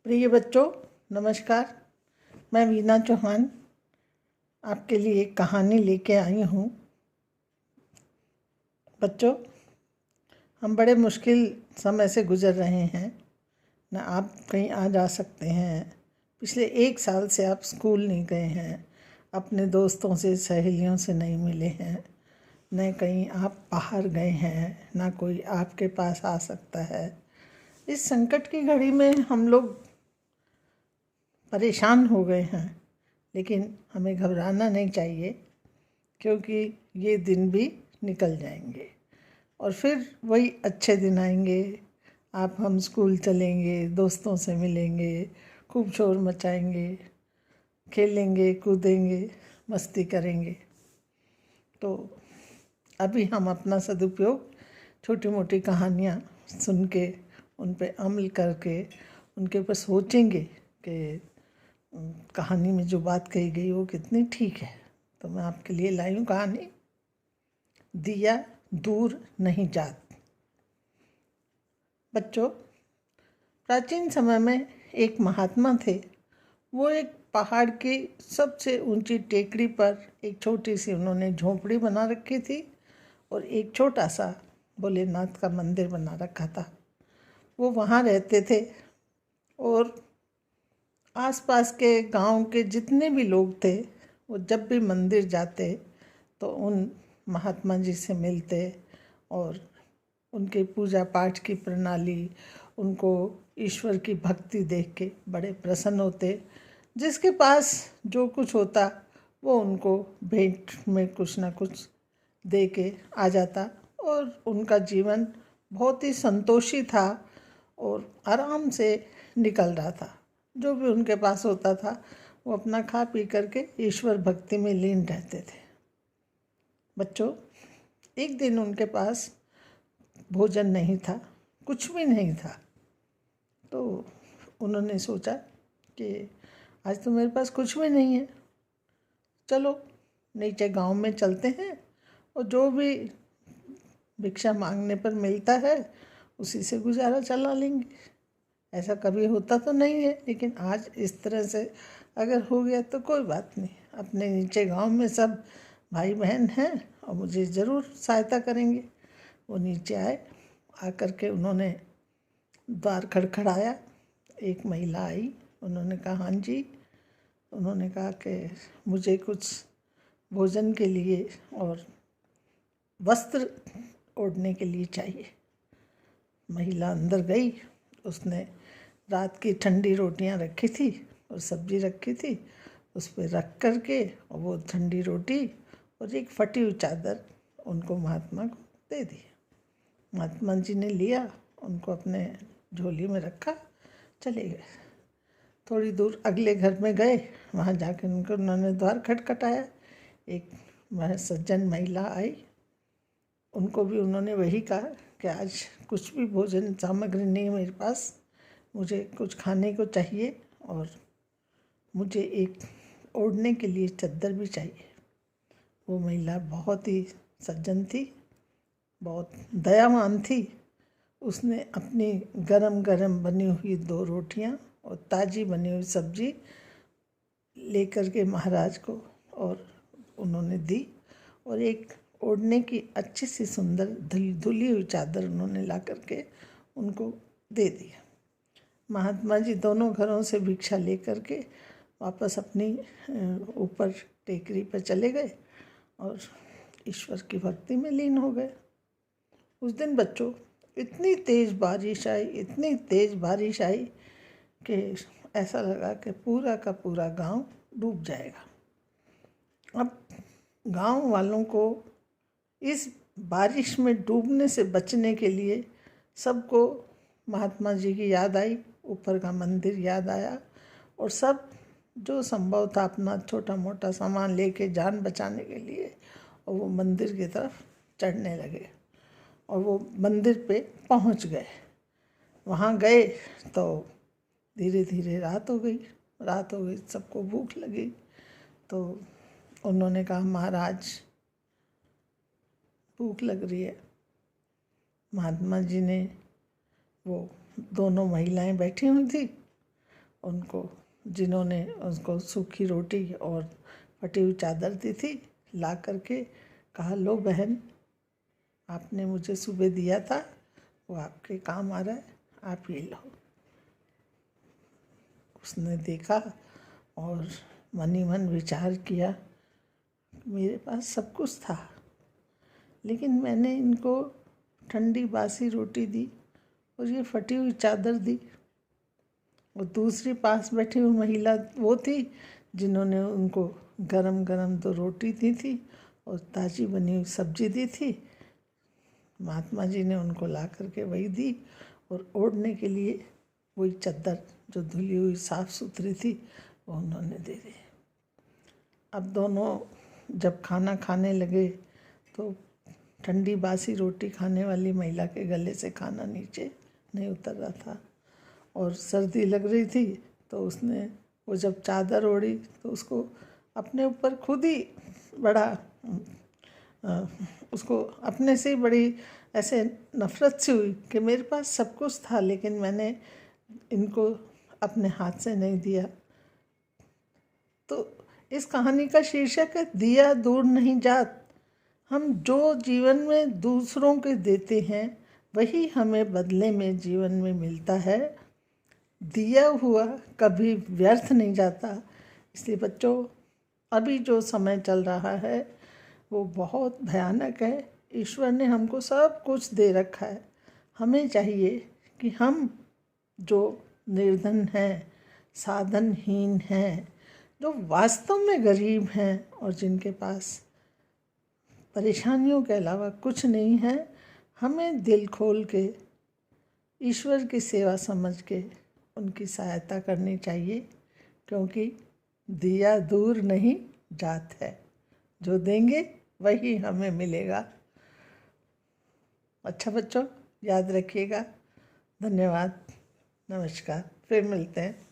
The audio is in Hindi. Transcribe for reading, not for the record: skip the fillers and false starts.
प्रिय बच्चों, नमस्कार। मैं वीना चौहान आपके लिए एक कहानी लेके आई हूँ। बच्चों, हम बड़े मुश्किल समय से गुजर रहे हैं ना। आप कहीं आ जा सकते हैं। पिछले 1 साल से आप स्कूल नहीं गए हैं, अपने दोस्तों से सहेलियों से नहीं मिले हैं, न कहीं आप बाहर गए हैं, ना कोई आपके पास आ सकता है। इस संकट की घड़ी में हम लोग परेशान हो गए हैं, लेकिन हमें घबराना नहीं चाहिए, क्योंकि ये दिन भी निकल जाएंगे और फिर वही अच्छे दिन आएंगे। हम स्कूल चलेंगे, दोस्तों से मिलेंगे, खूब शोर मचाएंगे, खेलेंगे, कूदेंगे, मस्ती करेंगे। तो अभी हम अपना सदुपयोग छोटी मोटी कहानियाँ सुन के, उन पे अमल करके, उनके ऊपर सोचेंगे कि कहानी में जो बात कही गई वो कितनी ठीक है। तो मैं आपके लिए लाई हूँ कहानी, दिया दूर नहीं जात। बच्चों, प्राचीन समय में एक महात्मा थे। वो एक पहाड़ की सबसे ऊंची टेकड़ी पर एक छोटी सी उन्होंने झोपड़ी बना रखी थी और एक छोटा सा भोलेनाथ का मंदिर बना रखा था। वो वहाँ रहते थे और आसपास के गांव के जितने भी लोग थे, वो जब भी मंदिर जाते तो उन महात्मा जी से मिलते और उनके पूजा पाठ की प्रणाली, उनको ईश्वर की भक्ति देख के बड़े प्रसन्न होते। जिसके पास जो कुछ होता वो उनको भेंट में कुछ ना कुछ दे के आ जाता और उनका जीवन बहुत ही संतोषी था और आराम से निकल रहा था। जो भी उनके पास होता था वो अपना खा पी करके ईश्वर भक्ति में लीन रहते थे। बच्चों, एक दिन उनके पास भोजन नहीं था, कुछ भी नहीं था। तो उन्होंने सोचा कि आज तो मेरे पास कुछ भी नहीं है, चलो नीचे गांव में चलते हैं और जो भी भिक्षा मांगने पर मिलता है उसी से गुजारा चला लेंगे। ऐसा कभी होता तो नहीं है, लेकिन आज इस तरह से अगर हो गया तो कोई बात नहीं। अपने नीचे गांव में सब भाई बहन हैं और मुझे ज़रूर सहायता करेंगे। वो नीचे आए, आकर के उन्होंने द्वार खड़खड़ाया। एक महिला आई, उन्होंने कहा हाँ जी। उन्होंने कहा कि मुझे कुछ भोजन के लिए और वस्त्र ओढ़ने के लिए चाहिए। महिला अंदर गई, उसने रात की ठंडी रोटियां रखी थी और सब्जी रखी थी, उस पर रख कर के और वो ठंडी रोटी और एक फटी हुई चादर उनको महात्मा को दे दी। महात्मा जी ने लिया, उनको अपने झोली में रखा, चले गए। थोड़ी दूर अगले घर में गए, वहाँ जाकर उन्होंने द्वार खटखटाया। एक सज्जन महिला आई, उनको भी उन्होंने वही कहा कि आज कुछ भी भोजन सामग्री नहीं है मेरे पास, मुझे कुछ खाने को चाहिए और मुझे एक ओढ़ने के लिए चादर भी चाहिए। वो महिला बहुत ही सज्जन थी, बहुत दयावान थी। उसने अपनी गरम गरम बनी हुई 2 रोटियां और ताज़ी बनी हुई सब्जी लेकर के महाराज को और उन्होंने दी और एक ओढ़ने की अच्छी सी सुंदर धुली हुई चादर उन्होंने ला करके उनको दे दिया। महात्मा जी दोनों घरों से भिक्षा लेकर के वापस अपनी ऊपर टेकरी पर चले गए और ईश्वर की भक्ति में लीन हो गए। उस दिन बच्चों इतनी तेज़ बारिश आई, इतनी तेज़ बारिश आई कि ऐसा लगा कि पूरा का पूरा गांव डूब जाएगा। अब गांव वालों को इस बारिश में डूबने से बचने के लिए सबको महात्मा जी की याद आई, ऊपर का मंदिर याद आया और सब जो संभव था अपना छोटा मोटा सामान लेके जान बचाने के लिए और वो मंदिर की तरफ चढ़ने लगे और वो मंदिर पे पहुंच गए। वहाँ गए तो धीरे धीरे रात हो गई। सबको भूख लगी तो उन्होंने कहा महाराज भूख लग रही है। महात्मा जी ने, वो दोनों महिलाएं बैठी हुई थी, उनको, जिन्होंने उसको सूखी रोटी और फटी हुई चादर दी थी, ला करके कहा, लो बहन, आपने मुझे सुबह दिया था, वो आपके काम आ रहा है, आप ये लो। उसने देखा और मन ही मन विचार किया, मेरे पास सब कुछ था, लेकिन मैंने इनको ठंडी बासी रोटी दी और ये फटी हुई चादर दी। और दूसरी पास बैठी हुई महिला वो थी जिन्होंने उनको गरम गरम तो रोटी दी थी और ताज़ी बनी हुई सब्जी दी थी। महात्मा जी ने उनको ला करके वही दी और ओढ़ने के लिए वही चादर जो धुली हुई साफ़ सुथरी थी वो उन्होंने दे दी। अब दोनों जब खाना खाने लगे तो ठंडी बासी रोटी खाने वाली महिला के गले से खाना नीचे नहीं उतर रहा था और सर्दी लग रही थी, तो उसने वो जब चादर ओढ़ी तो उसको अपने ऊपर खुद ही बड़ा उसको अपने से ही बड़ी ऐसे नफ़रत सी हुई कि मेरे पास सब कुछ था, लेकिन मैंने इनको अपने हाथ से नहीं दिया। तो इस कहानी का शीर्षक है, दिया दूर नहीं जात। हम जो जीवन में दूसरों के देते हैं वही हमें बदले में जीवन में मिलता है। दिया हुआ कभी व्यर्थ नहीं जाता। इसलिए बच्चों, अभी जो समय चल रहा है वो बहुत भयानक है। ईश्वर ने हमको सब कुछ दे रखा है। हमें चाहिए कि हम जो निर्धन हैं, साधनहीन हैं, जो वास्तव में गरीब हैं और जिनके पास परेशानियों के अलावा कुछ नहीं है, हमें दिल खोल के ईश्वर की सेवा समझ के उनकी सहायता करनी चाहिए, क्योंकि दिया दूर नहीं जात है। जो देंगे वही हमें मिलेगा। अच्छा बच्चों, याद रखिएगा। धन्यवाद, नमस्कार, फिर मिलते हैं।